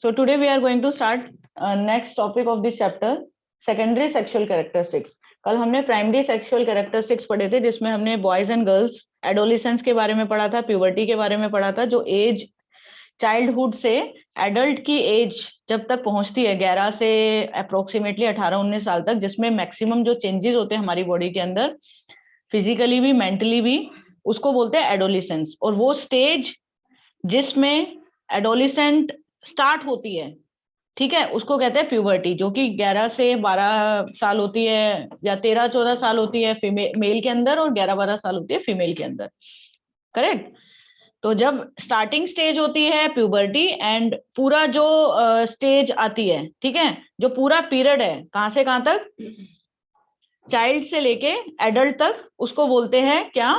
So today we are going to start next topic of this chapter, secondary sexual characteristics. कल हमने primary sexual characteristics पढ़े थे, जिसमें हमने बॉयज एंड गर्ल्स एडोलिसेंस के बारे में पढ़ा था, प्यूबर्टी के बारे में पढ़ा था, जो एज चाइल्डहुड से एडल्ट की एज जब तक पहुंचती है 11 से अप्रोक्सीमेटली 18-19 साल तक, जिसमें मैक्सिमम जो चेंजेस होते हैं हमारी बॉडी के अंदर फिजिकली भी मेंटली भी, उसको बोलते हैं एडोलिसेंस। और वो स्टेज जिसमें एडोलिसेंट स्टार्ट होती है, ठीक है, उसको कहते हैं प्यूबर्टी, जो कि 11 से 12 साल होती है या 13-14 साल होती है मेल के अंदर, और 11-12 साल होती है फीमेल के अंदर, करेक्ट। तो जब स्टार्टिंग स्टेज होती है प्यूबर्टी, एंड पूरा जो स्टेज आती है, ठीक है, जो पूरा पीरियड है कहां से कहां तक, चाइल्ड से लेके एडल्ट तक, उसको बोलते हैं क्या,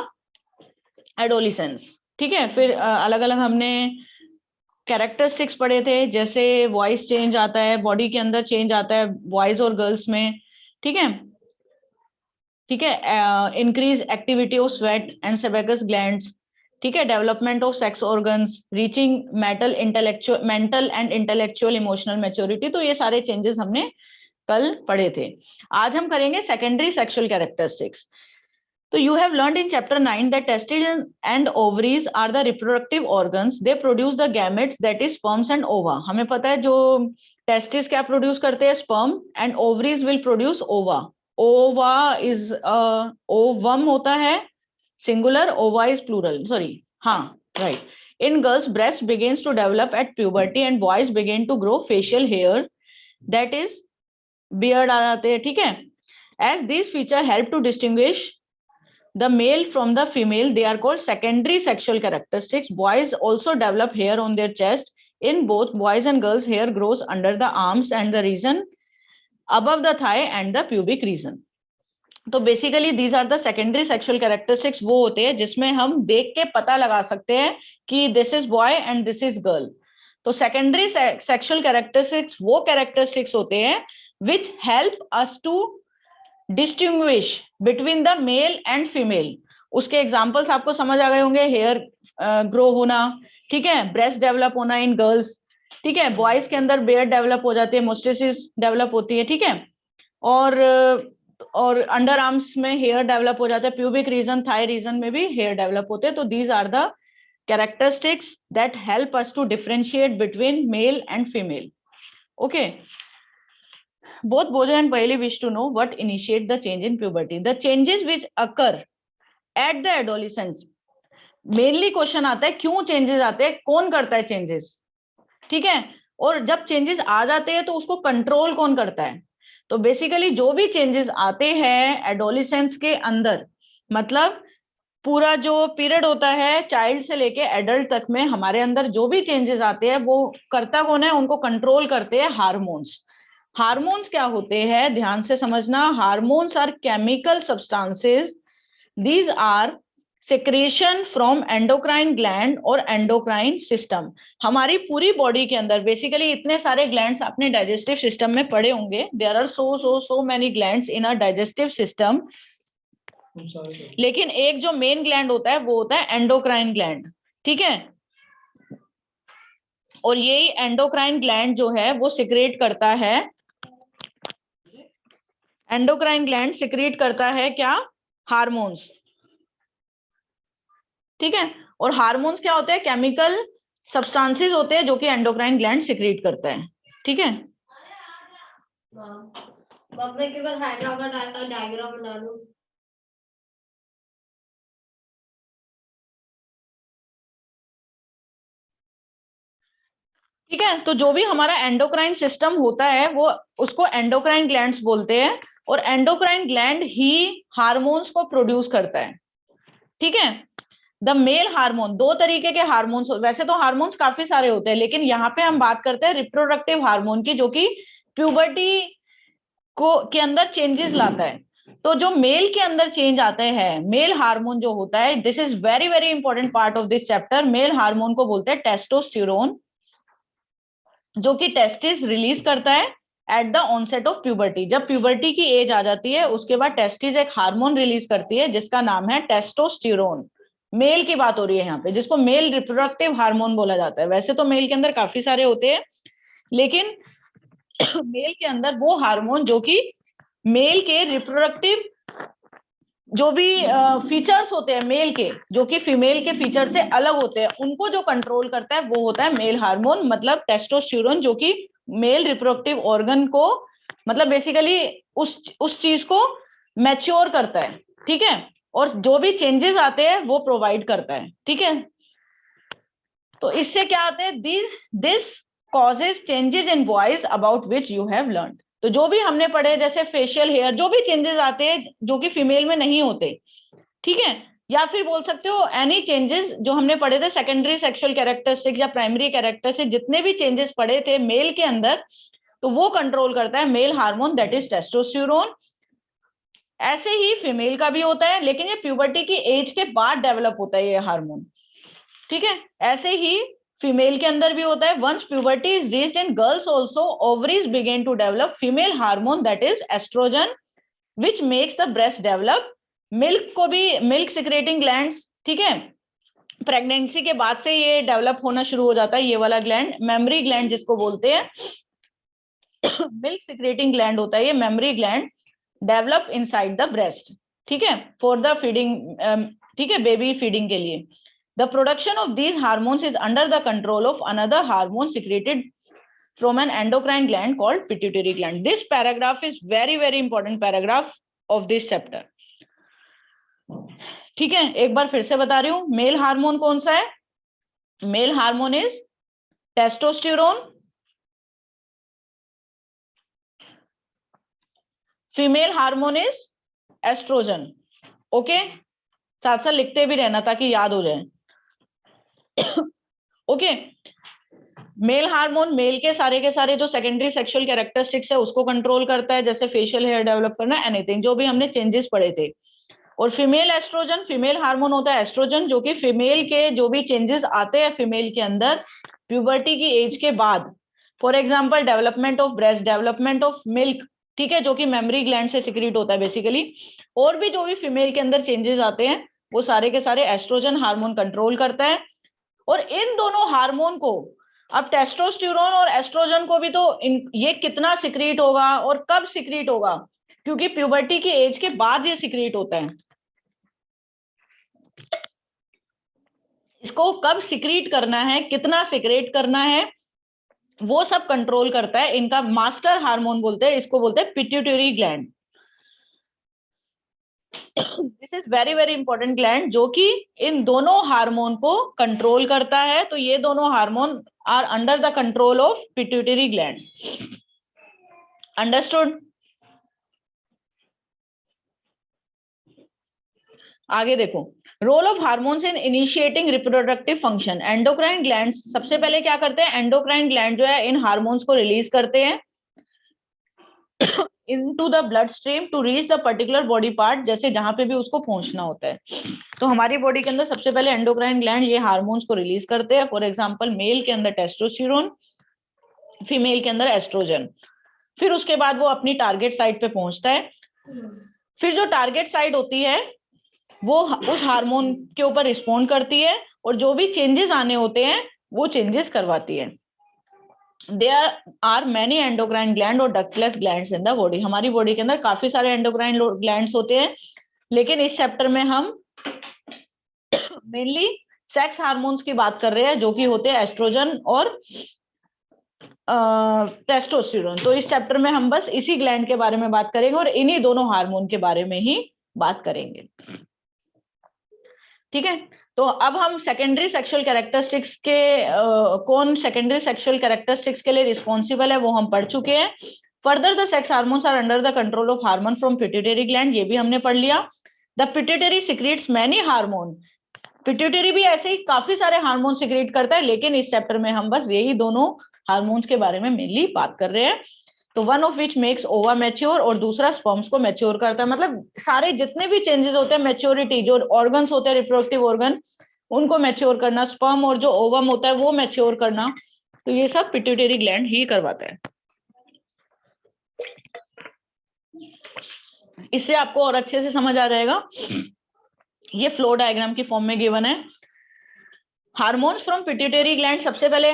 एडोलिसेंस, ठीक है। फिर अलग अलग हमने कैरेक्टरिस्टिक्स पढ़े थे, जैसे वॉइस चेंज आता है, बॉडी के अंदर चेंज आता है बॉयज और गर्ल्स में, ठीक है, ठीक है। Increase activity of sweat and sebaceous glands, ठीक है, development of sex organs, reaching mental and intellectual emotional maturity. तो ये सारे चेंजेस हमने कल पढ़े थे। आज हम करेंगे secondary sexual characteristics. So you have learned in chapter 9 that testes and ovaries are the reproductive organs. They produce the gametes, that is sperms and ova. हमें पता है जो testes क्या produce करते हैं, sperm, and ovaries will produce ova. Ova is ovum होता है singular, ova is plural. Sorry, हाँ, right. In girls, breast begins to develop at puberty and boys begin to grow facial hair, that is beard आ जाते हैं, ठीक है. As these features help to distinguish the male from the female, they are called secondary sexual characteristics. Boys also develop hair on their chest. In both boys and girls, hair grows under the arms and the region above the thigh and the pubic region. तो basically these are the secondary sexual characteristics, वो होते हैं जिसमें हम देख के पता लगा सकते हैं कि this is boy and this is girl. तो सेकेंडरी सेक्सुअल कैरेक्टरिस्टिक्स वो कैरेक्टरिस्टिक्स होते हैं which help us to distinguish between the male and female. उसके एग्जांपल्स आपको समझ आ गए होंगे, हेयर ग्रो होना, ठीक है, ब्रेस्ट डेवलप होना इन गर्ल्स, ठीक है, बॉयज के अंदर बियर्ड डेवलप हो जाती है, मोस्टेसिस डेवलप होती है, ठीक है, और अंडर आर्म्स में हेयर डेवलप हो जाता है, प्यूबिक रीजन, थाई रीजन में भी हेयर डेवलप होते हैं। तो these are the characteristics that help us to differentiate between male and female. Okay, both Bojo and Paheli wish to know what initiate the change in puberty. The changes which occur at the adolescence, mainly question आता है क्यों changes आते हैं, कौन करता है changes, ठीक है, और जब चेंजेस आ जाते हैं तो उसको कंट्रोल कौन करता है। तो बेसिकली जो भी चेंजेस आते हैं एडोलिसेंस के अंदर, मतलब पूरा जो पीरियड होता है चाइल्ड से लेके एडल्ट तक में, हमारे अंदर जो भी चेंजेस आते हैं वो करता कौन है, उनको कंट्रोल करते हैं हार्मोन्स। हार्मोन्स क्या होते हैं, ध्यान से समझना। Hormones are chemical substances, these are secretion from endocrine gland और एंडोक्राइन सिस्टम। हमारी पूरी बॉडी के अंदर बेसिकली इतने सारे ग्लैंड्स आपने डाइजेस्टिव सिस्टम में पढ़े होंगे, there are so many glands in a digestive system, लेकिन एक जो मेन ग्लैंड होता है वो होता है एंडोक्राइन ग्लैंड, ठीक है, और यही एंडोक्राइन ग्लैंड जो है वो सिक्रेट करता है, एंडोक्राइन ग्लैंड सिक्रेट करता है क्या, हार्मोन्स, ठीक है। और हार्मोन्स क्या होते हैं, केमिकल सब्सटेंसेस होते हैं जो कि एंडोक्राइन ग्लैंड सिक्रेट करता है, ठीक है। डायग्राम बना लूं। ठीक है, तो जो भी हमारा एंडोक्राइन सिस्टम होता है वो उसको एंडोक्राइन ग्लैंड्स बोलते हैं, और एंडोक्राइन ग्लैंड ही हार्मोन्स को प्रोड्यूस करता है, ठीक है। द मेल हार्मोन, दो तरीके के हार्मोन्स, वैसे तो हार्मोन्स काफी सारे होते हैं, लेकिन यहाँ पे हम बात करते हैं रिप्रोडक्टिव हार्मोन की, जो कि प्यूबर्टी को के अंदर चेंजेस लाता है। तो जो मेल के अंदर चेंज आते हैं, मेल हार्मोन जो होता है, this is very very important part of this chapter. Male hormone को बोलते हैं टेस्टोस्टेरोन, जो कि टेस्टिस रिलीज करता है at the onset of puberty. जब प्यूबर्टी की एज आ जाती है उसके बाद टेस्टिस एक हार्मोन रिलीज करती है जिसका नाम है टेस्टोस्टेरोन। मेल की बात हो रही है यहाँ पे, जिसको मेल रिप्रोडक्टिव हार्मोन बोला जाता है। वैसे तो मेल के अंदर काफी सारे होते हैं, लेकिन मेल के अंदर वो हार्मोन जो कि मेल के रिप्रोडक्टिव जो भी फीचर्स होते हैं मेल के, जो कि फीमेल के फीचर से अलग होते हैं, उनको जो कंट्रोल करता है वो होता है मेल हार्मोन, मतलब टेस्टोस्टेरोन, जो कि मेल रिप्रोडक्टिव ऑर्गन को, मतलब बेसिकली उस चीज को मैच्योर करता है, ठीक है, और जो भी चेंजेस आते हैं वो प्रोवाइड करता है, ठीक है। तो इससे क्या आते हैं, this causes changes in voice about which you have learn. तो जो भी हमने पढ़े, जैसे फेशियल हेयर, जो भी चेंजेस आते हैं जो कि फीमेल में नहीं होते, ठीक है, या फिर बोल सकते हो एनी चेंजेस जो हमने पढ़े थे, सेकेंडरी सेक्सुअल कैरेक्टरिस्टिक्स या प्राइमरी कैरेक्टरिस्टिक्स, जितने भी चेंजेस पढ़े थे मेल के अंदर, तो वो कंट्रोल करता है male hormone, that is testosterone. ऐसे ही फीमेल का भी होता है, लेकिन ये प्यूबर्टी की एज के बाद डेवलप होता है ये हार्मोन, ठीक है। ऐसे ही फीमेल के अंदर भी होता है, once puberty is reached in girls also, ovaries begin to develop female hormone, that is estrogen, which makes the breast develop. Milk को भी, मिल्क सिक्रेटिंग ग्लैंड्स, ठीक है, प्रेगनेंसी के बाद से ये डेवलप होना शुरू हो जाता है, ये वाला ग्लैंड मेमरी ग्लैंड जिसको बोलते हैं, मिल्क सिक्रेटिंग ग्लैंड होता है ये mammary gland, develop inside the breast, ठीक है, फॉर द फीडिंग, ठीक है, बेबी फीडिंग के लिए। The production of these hormones is under the control of another hormone secreted from an endocrine gland called pituitary gland. This paragraph is very very important paragraph of this chapter. ठीक है, एक बार फिर से बता रही हूं, मेल हार्मोन कौन सा है, male hormone is testosterone, female hormone is estrogen. Okay, साथ साथ लिखते भी रहना ताकि याद हो जाए। ओके, मेल हार्मोन मेल के सारे जो सेकेंडरी सेक्सुअल कैरेक्टरिस्टिक्स है उसको कंट्रोल करता है, जैसे फेशियल हेयर डेवलप करना, एनीथिंग जो भी हमने चेंजेस पढ़े थे। और फीमेल एस्ट्रोजन, फीमेल हार्मोन होता है एस्ट्रोजन, जो कि फीमेल के जो भी चेंजेस आते हैं फीमेल के अंदर प्यूबर्टी की एज के बाद, for example development of breast, development of milk, ठीक है, जो कि मेमरी ग्लैंड से सिक्रीट होता है बेसिकली, और भी जो भी फीमेल के अंदर चेंजेस आते हैं वो सारे के सारे एस्ट्रोजन हार्मोन कंट्रोल करता है। और इन दोनों हार्मोन को, अब टेस्टोस्टेरोन और एस्ट्रोजन को भी तो ये कितना सिक्रीट होगा और कब सिक्रीट होगा, क्योंकि प्यूबर्टी की एज के बाद ये सिक्रीट होता है, इसको कब सिक्रीट करना है, कितना सिक्रेट करना है, वो सब कंट्रोल करता है, इनका मास्टर हार्मोन बोलते हैं, इसको बोलते हैं pituitary gland. This is very very important gland जो कि इन दोनों हार्मोन को कंट्रोल करता है। तो ये दोनों hormone are under the control of pituitary gland. Understood? आगे देखो, role of hormones in initiating reproductive function. Endocrine gland सबसे पहले क्या करते हैं, एंडोक्राइन ग्लैंड जो है इन हार्मोन्स को रिलीज करते हैं into the blood stream to reach the particular body part, जैसे जहां पे भी उसको पहुंचना होता है। तो हमारी बॉडी के अंदर सबसे पहले एंडोक्राइन ग्लैंड ये हार्मोन्स को रिलीज करते हैं, फॉर एग्जांपल मेल के अंदर टेस्टोस्टेरोन, फीमेल के अंदर एस्ट्रोजन। फिर उसके बाद वो अपनी टारगेट साइट पे पहुंचता है, फिर जो टारगेट साइट होती है वो उस हार्मोन के ऊपर रिस्पॉन्ड करती है और जो भी चेंजेस आने होते हैं वो चेंजेस करवाती है। There are many endocrine gland और ductless glands in the body. हमारी बॉडी के अंदर काफी सारे एंडोक्राइन ग्लैंड्स होते हैं, लेकिन इस चैप्टर में हम मेनली सेक्स हार्मोन्स की बात कर रहे हैं जो कि होते हैं एस्ट्रोजन और टेस्टोस्टेरोन। तो इस चैप्टर में हम बस इसी ग्लैंड के बारे में बात करेंगे और इन्हीं दोनों हार्मोन के बारे में ही बात करेंगे, ठीक है। तो अब हम सेकेंडरी सेक्सुअल कैरेक्टरिस्टिक्स के कौन सेकेंडरी सेक्सुअल कैरेक्टरिस्टिक्स के लिए रिस्पॉन्सिबल है वो हम पढ़ चुके हैं। Further the sex hormones are under the control of hormone from pituitary gland, ये भी हमने पढ़ लिया। The pituitary secretes many hormone, pituitary भी ऐसे ही काफी सारे हार्मोन सिक्रीट करता है, लेकिन इस चैप्टर में हम बस यही दोनों हार्मोन्स के बारे में मेनली बात कर रहे हैं। तो वन ऑफ विच मेक्स ओवा मैच्योर और दूसरा स्पर्म्स को मैच्योर करता है, मतलब सारे जितने भी चेंजेस होते हैं मैच्योरिटी, जो ऑर्गन्स होते हैं रिप्रोडक्टिव ऑर्गन उनको मैच्योर करना, स्पर्म और जो ओवम होता है वो मैच्योर करना, तो ये सब पिट्यूटरी ग्लैंड ही करवाता है। इससे आपको और अच्छे से समझ आ जाएगा। ये फ्लो डायग्राम की फॉर्म में गिवन है। हार्मोन्स फ्रॉम पिट्यूटरी ग्लैंड, सबसे पहले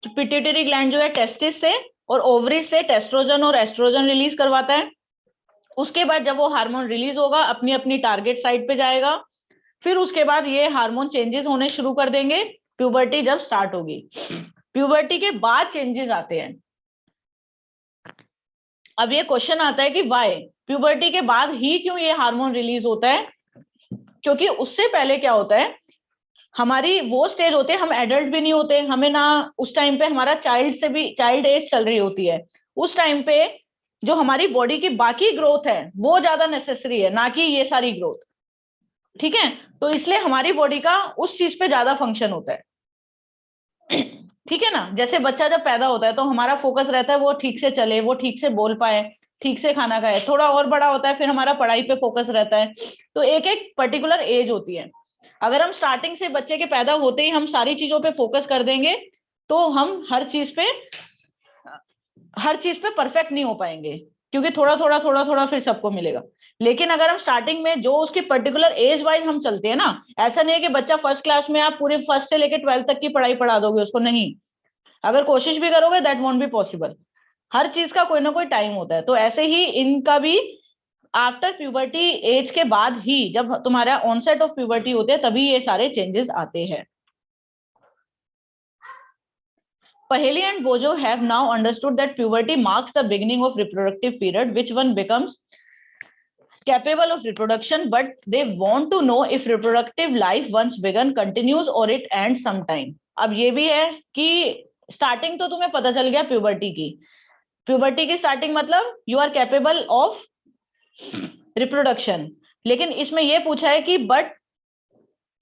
पिट्यूटरी ग्लैंड जो है टेस्टिस से और ओवरीज से टेस्ट्रोजन और एस्ट्रोजन रिलीज करवाता है। उसके बाद जब वो हार्मोन रिलीज होगा अपनी अपनी टारगेट साइट पे जाएगा, फिर उसके बाद ये हार्मोन चेंजेस होने शुरू कर देंगे प्यूबर्टी जब स्टार्ट होगी। प्यूबर्टी के बाद चेंजेस आते हैं। अब ये क्वेश्चन आता है कि वाई प्यूबर्टी के बाद ही क्यों ये हार्मोन रिलीज होता है? क्योंकि उससे पहले क्या होता है, हमारी वो स्टेज होते हैं, हम एडल्ट भी नहीं होते, हमें ना उस टाइम पे हमारा चाइल्ड एज चल रही होती है। उस टाइम पे जो हमारी बॉडी की बाकी ग्रोथ है वो ज्यादा नेसेसरी है, ना कि ये सारी ग्रोथ। ठीक है, तो इसलिए हमारी बॉडी का उस चीज पे ज्यादा फंक्शन होता है। ठीक है ना, जैसे बच्चा जब पैदा होता है तो हमारा फोकस रहता है वो ठीक से चले, वो ठीक से बोल पाए, ठीक से खाना खाए। थोड़ा और बड़ा होता है फिर हमारा पढ़ाई पे फोकस रहता है। तो एक एक पर्टिकुलर एज होती है। अगर हम स्टार्टिंग से बच्चे के पैदा होते ही हम सारी चीजों पे फोकस कर देंगे तो हम हर चीज पे परफेक्ट नहीं हो पाएंगे, क्योंकि थोड़ा थोड़ा फिर सबको मिलेगा। लेकिन अगर हम स्टार्टिंग में जो उसकी पर्टिकुलर एज वाइज हम चलते हैं ना, ऐसा नहीं है कि बच्चा फर्स्ट क्लास में आप पूरे फर्स्ट से लेकर 12th तक की पढ़ाई पढ़ा दोगे उसको, नहीं। अगर कोशिश भी करोगे दैट वोंट बी पॉसिबल। हर चीज का कोई ना कोई टाइम होता है। तो ऐसे ही इनका भी आफ्टर प्यूबर्टी एज के बाद ही, जब तुम्हारा ऑनसेट ऑफ प्यूबर्टी होते हैं, तभी ये सारे चेंजेस आते हैं। Paheli and Bojo have now understood that puberty marks the beginning of reproductive period, which one becomes capable of reproduction, but they want to know if reproductive life once begun continues or it ends sometime. अब ये भी है कि starting तो तुम्हें पता चल गया प्यूबर्टी की स्टार्टिंग मतलब you are capable of reproduction. लेकिन इसमें ये पूछा है कि बट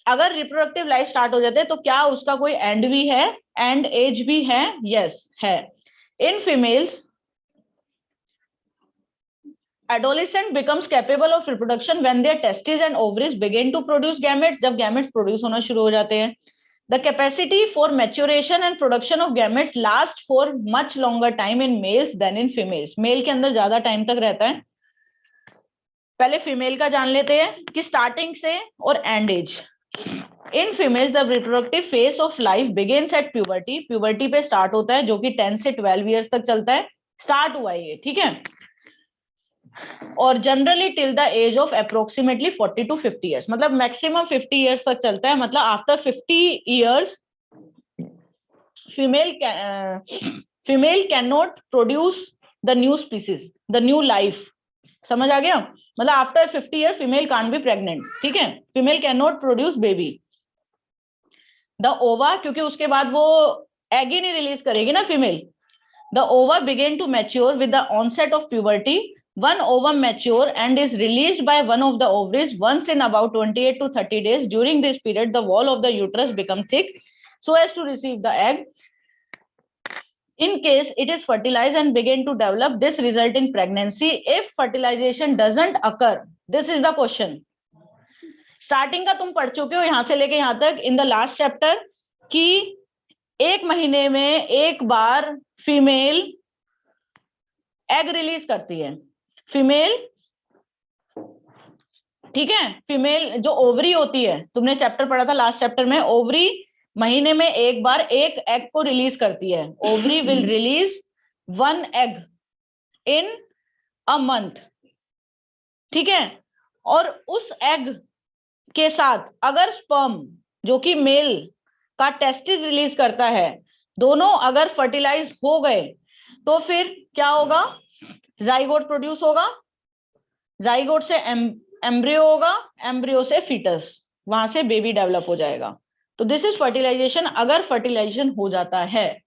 अगर रिप्रोडक्टिव लाइफ स्टार्ट हो जाते हैं तो क्या उसका कोई एंड भी है, एंड एज भी है? यस है। In females adolescent becomes capable of reproduction when their testes and ovaries begin to produce gametes, जब gametes produce होना शुरू हो जाते हैं। The capacity for maturation and production of gametes last for much longer time in males than in females. Male के अंदर ज्यादा time तक रहता है। पहले फीमेल का जान लेते हैं कि स्टार्टिंग से और end age. In females the reproductive phase of life begins at puberty, puberty पे स्टार्ट होता है जो कि 10 से 12 ईयर्स तक चलता है। स्टार्ट हुआ है ये, ठीक है, और generally till the age of approximately 40 to 50 years, मतलब मैक्सिमम 50 ईयर्स तक चलता है। मतलब after 50 years female can not produce the new species, the new life. समझ आ गया? मतलब after 50 year female can't be pregnant, ठीक है, female can not produce baby. The ova, क्योंकि उसके बाद वो एग ही नहीं रिलीज करेगी ना female. The ova begin to mature with the onset of puberty. One ovum mature and is released by one of the ovaries once in about 28 to 30 days. During this period, the wall of the uterus becomes thick so as to receive the egg. In case it is fertilized and begin to develop, this result in pregnancy. If fertilization doesn't occur, this is the question. Starting का तुम पढ़ चुके हो यहां से लेके यहां तक इन द लास्ट चैप्टर कि 1 महीने में एक बार फीमेल एग रिलीज करती है। फीमेल, ठीक है, फीमेल जो ओवरी होती है, तुमने चैप्टर पढ़ा था लास्ट चैप्टर में, ओवरी महीने में एक बार एक एग को रिलीज करती है। Ovary will release 1 egg in a month, ठीक है, और उस एग के साथ अगर स्पर्म जो कि मेल का टेस्टिस रिलीज करता है, दोनों अगर फर्टिलाइज हो गए तो फिर क्या होगा? जाइगोट प्रोड्यूस होगा, जाइगोट से एम्ब्रियो होगा, एम्ब्रियो से फीटस, वहां से बेबी डेवलप हो जाएगा। तो दिस इज फर्टिलाइजेशन, अगर फर्टिलाइजेशन हो जाता है।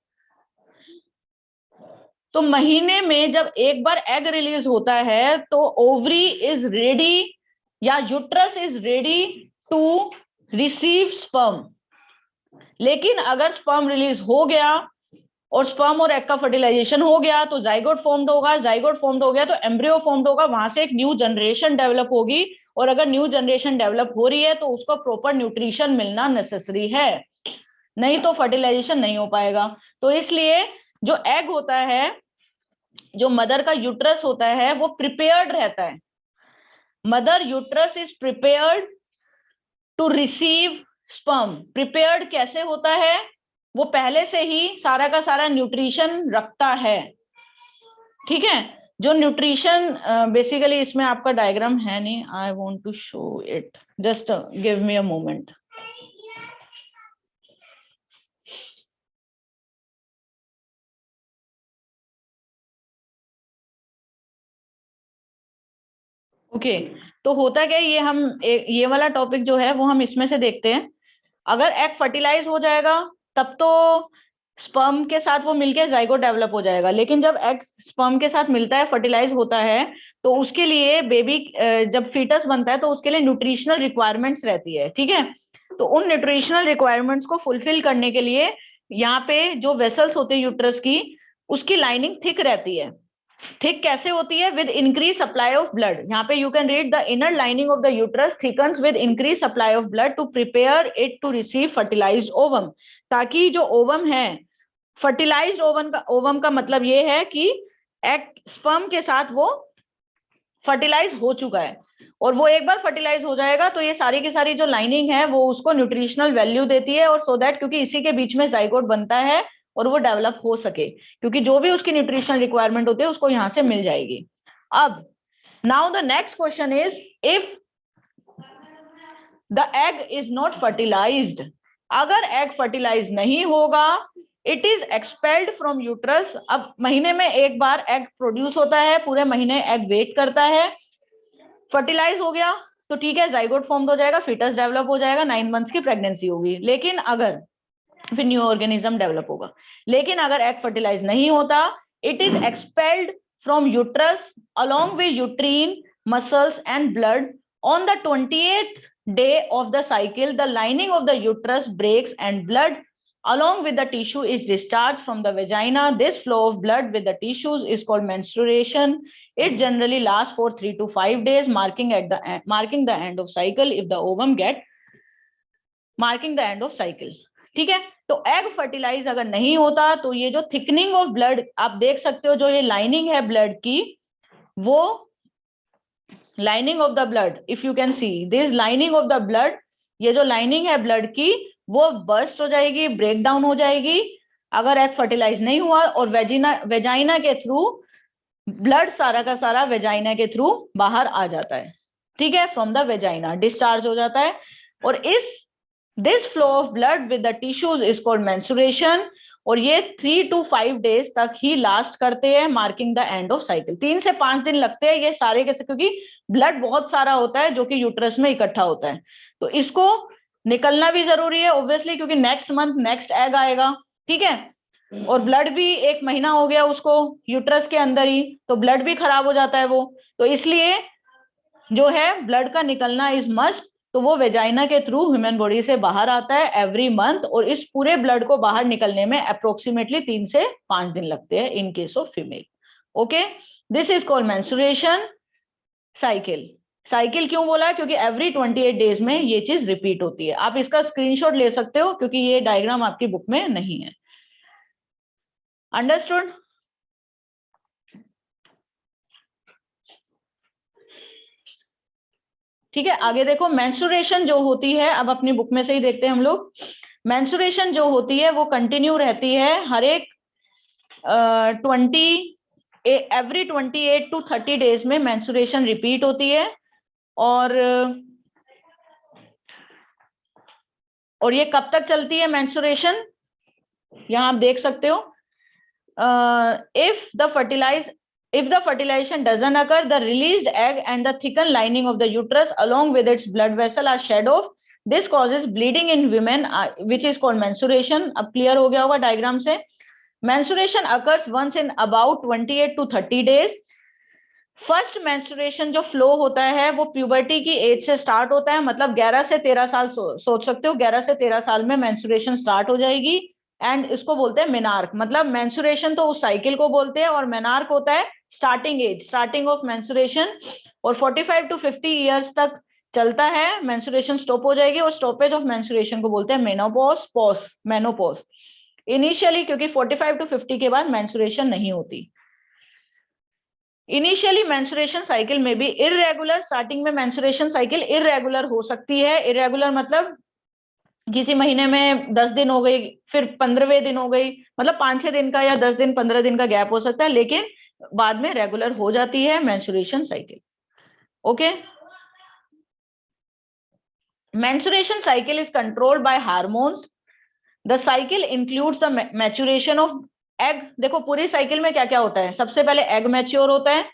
तो महीने में जब एक बार एग रिलीज होता है तो ओवरी इज रेडी या uterus is ready to receive sperm. लेकिन अगर स्पर्म रिलीज हो गया और स्पर्म और एग का फर्टिलाइजेशन हो गया तो जाइगोट फॉर्म्ड होगा, जाइगोट फॉर्म्ड हो गया तो एम्ब्रियो फॉर्म्ड होगा, वहां से एक न्यू जनरेशन डेवलप होगी। और अगर न्यू जनरेशन डेवलप हो रही है तो उसको प्रॉपर न्यूट्रिशन मिलना नेसेसरी है, नहीं तो फर्टिलाइजेशन नहीं हो पाएगा। तो इसलिए जो एग होता है, जो मदर का यूट्रस होता है, वो प्रिपेयर्ड रहता है। Mother uterus is prepared to receive sperm. Prepared कैसे होता है? वो पहले से ही सारा का सारा न्यूट्रिशन रखता है, ठीक है। जो न्यूट्रिशन बेसिकली इसमें आपका डायग्राम है नहीं, I want to show it, just give me a moment. Okay, तो होता क्या है, ये हम ये वाला टॉपिक जो है वो हम इसमें से देखते हैं। अगर एग फर्टिलाइज हो जाएगा तब तो स्पर्म के साथ वो मिलके जाइगोट डेवलप हो जाएगा, लेकिन जब एग स्पर्म के साथ मिलता है, फर्टिलाइज होता है, तो उसके लिए बेबी जब फीटस बनता है तो उसके लिए न्यूट्रिशनल रिक्वायरमेंट्स रहती है, ठीक है। तो उन न्यूट्रिशनल रिक्वायरमेंट्स को फुलफिल करने के लिए यहाँ पे जो वेसल्स होते हैं यूट्रस की, उसकी लाइनिंग थिक रहती है। थिक कैसे होती है? With increase supply of blood. यहाँ पे you can read the inner lining of the uterus thickens with increase supply of blood to prepare it to receive fertilized ovum. ताकि जो ओवम है, फर्टिलाइज्ड ओवम का मतलब ये है कि एग स्पर्म के साथ वो फर्टिलाइज हो चुका है, और वो एक बार फर्टिलाइज हो जाएगा तो ये सारी की सारी जो लाइनिंग है वो उसको न्यूट्रिशनल वैल्यू देती है, और सो दैट क्योंकि इसी के बीच में जाइगोट बनता है और वो डेवलप हो सके, क्योंकि जो भी उसकी न्यूट्रिशनल रिक्वायरमेंट होती है उसको यहां से मिल जाएगी। अब now the next question is, if the egg is not fertilized, अगर एग फर्टिलाइज नहीं होगा, it is expelled from uterus. अब महीने में एक बार एग प्रोड्यूस होता है, पूरे महीने एग वेट करता है, फर्टिलाइज हो गया तो ठीक है, जाइगोट फॉर्म हो जाएगा, फीटस डेवलप हो जाएगा, 9 मंथ्स की प्रेगनेंसी होगी। लेकिन अगर फिर न्यू ऑर्गेनिज्म डेवलप होगा, लेकिन अगर एग फर्टिलाइज नहीं होता, it is expelled from uterus along with uterine, muscles and blood. On the 28th day of the cycle, the lining of the uterus breaks and blood along with the tissue is discharged from the vagina. This flow of blood with the tissues is called menstruation. It generally lasts for 3 to 5 days, marking the end of cycle if the ovum get marking the end of cycle. ठीक है, तो egg fertilize अगर नहीं होता तो ये जो thickening of blood आप देख सकते हो, जो ये लाइनिंग है ब्लड की, वो lining of the blood, if you can see this lining of the blood, ये जो लाइनिंग है ब्लड की वो बर्स्ट हो जाएगी, ब्रेक डाउन हो जाएगी अगर एग फर्टिलाइज नहीं हुआ, और वेजाइना के थ्रू ब्लड सारा का सारा वेजाइना के थ्रू बाहर आ जाता है, ठीक है, फ्रॉम द वेजाइना डिस्चार्ज हो जाता है। और this flow of blood with the tissues is called menstruation, और ये 3 to 5 days तक ही लास्ट करते हैं, marking the end of cycle. 3 से 5 दिन लगते हैं ये सारे के, क्योंकि ब्लड बहुत सारा होता है जो कि यूट्रस में इकट्ठा होता है, तो इसको निकलना भी जरूरी है ऑब्वियसली, क्योंकि नेक्स्ट मंथ नेक्स्ट एग आएगा, ठीक है। और ब्लड भी 1 महीना हो गया उसको यूट्रस के अंदर ही, तो ब्लड भी खराब हो जाता है वो, तो इसलिए जो है ब्लड का निकलना इज मस्ट। तो वो वेजाइना के थ्रू ह्यूमन बॉडी से बाहर आता है एवरी मंथ, और इस पूरे ब्लड को बाहर निकलने में अप्रोक्सीमेटली 3 से 5 दिन लगते हैं in case of female. Okay, this is called menstruation cycle. Cycle क्यों बोला? क्योंकि एवरी 28 डेज में ये चीज रिपीट होती है। आप इसका स्क्रीनशॉट ले सकते हो क्योंकि ये डायग्राम आपकी बुक में नहीं है। अंडरस्टूड? ठीक है, आगे देखो, मेंस्ट्रुएशन जो होती है, अब अपनी बुक में से ही देखते हैं हम लोग। मेंस्ट्रुएशन जो होती है वो कंटिन्यू रहती है, हर एक 28 to 30 डेज में मेंस्ट्रुएशन रिपीट होती है, और ये कब तक चलती है मेंस्ट्रुएशन, यहां आप देख सकते हो। If the fertilization doesn't occur, the released egg and the thickened lining of the uterus along with its blood vessel are shed off. This causes bleeding in women, which is called menstruation. अब clear हो गया होगा diagram से। Menstruation occurs once in about 28 to 30 days. First menstruation जो flow होता है वो puberty की एज से स्टार्ट होता है, मतलब 11 से 13 साल सोच सकते हो, 11 से 13 साल में मेंस्ट्रुएशन स्टार्ट हो जाएगी, एंड इसको बोलते हैं मेनार्क। मतलब मेंस्ट्रुएशन तो उस साइकिल को बोलते हैं, और मेनार्क होता है starting age, starting of menstruation, और 45 to 50 ईयर्स तक चलता है, मेंस्ट्रुएशन स्टॉप हो जाएगी, और स्टॉपेज ऑफ मेंस्ट्रुएशन को बोलते हैं मेनोपॉज, मेनोपॉज। इनिशियली क्योंकि 45 to 50 के बाद मेंस्ट्रुएशन नहीं होती। इनिशियली मेंस्ट्रुएशन साइकिल में भी इररेगुलर, स्टार्टिंग में मेंस्ट्रुएशन साइकिल इररेगुलर हो सकती है। इररेगुलर मतलब किसी महीने में 10 दिन हो गई, फिर 15वें दिन हो गई, मतलब 5-6 दिन का या 10 दिन 15 दिन का गैप हो सकता है, लेकिन बाद में रेगुलर हो जाती है menstruation cycle. Okay, menstruation cycle is controlled by hormones. The cycle includes the maturation of egg. देखो पूरी साइकिल में क्या क्या होता है, सबसे पहले एग मैच्योर होता है,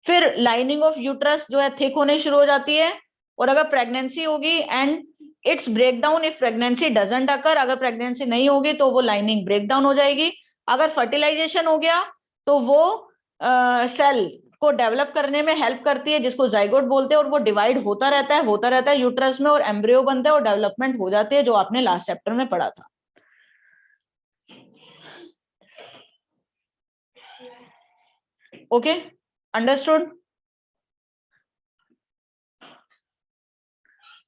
फिर लाइनिंग ऑफ यूट्रस जो है थिक होने शुरू हो जाती है, और अगर प्रेगनेंसी होगी and it's break down if pregnancy doesn't occur, अगर प्रेगनेंसी नहीं होगी तो वो लाइनिंग ब्रेक डाउन हो जाएगी। अगर फर्टिलाइजेशन हो गया तो वो सेल को डेवलप करने में हेल्प करती है, जिसको जाइगोट बोलते हैं, और वो डिवाइड होता रहता है यूट्रस में, और एम्ब्रियो बनता है और डेवलपमेंट हो जाती है, जो आपने लास्ट चैप्टर में पढ़ा था। ओके, अंडरस्टूड,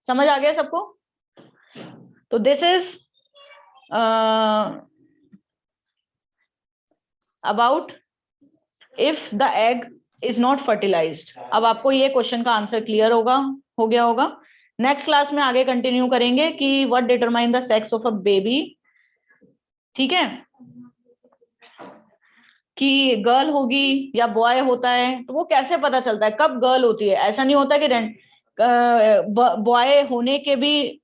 समझ आ गया सबको? तो this is about if the egg is not fertilized. अब आपको ये क्वेश्चन का आंसर क्लियर हो गया होगा। नेक्स्ट क्लास में आगे कंटिन्यू करेंगे कि what determine the sex of a baby. ठीक है, कि गर्ल होगी या बॉय होता है, तो वो कैसे पता चलता है कब गर्ल होती है? ऐसा नहीं होता कि बॉय होने के भी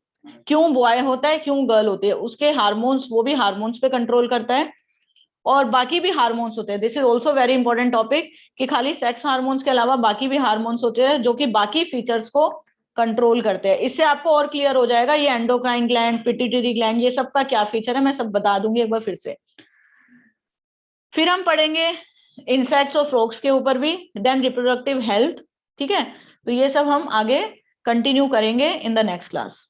क्यों बॉय होता है, क्यों गर्ल होती है, उसके हार्मोन्स, वो भी हार्मोन्स पे कंट्रोल करता है, और बाकी भी हार्मोन्स होते हैं। This is also very important topic, कि खाली सेक्स हार्मोन्स के अलावा बाकी भी हार्मोन्स होते हैं जो कि बाकी फीचर्स को कंट्रोल करते हैं। इससे आपको और क्लियर हो जाएगा ये एंडोक्राइन ग्लैंड, पिट्यूटरी ग्लैंड, ये सब का क्या फीचर है, मैं सब बता दूंगी एक बार फिर से। फिर हम पढ़ेंगे इंसेक्ट्स और फ्रॉग्स के ऊपर भी, देन रिप्रोडक्टिव हेल्थ। ठीक है, तो ये सब हम आगे कंटिन्यू करेंगे इन द नेक्स्ट क्लास।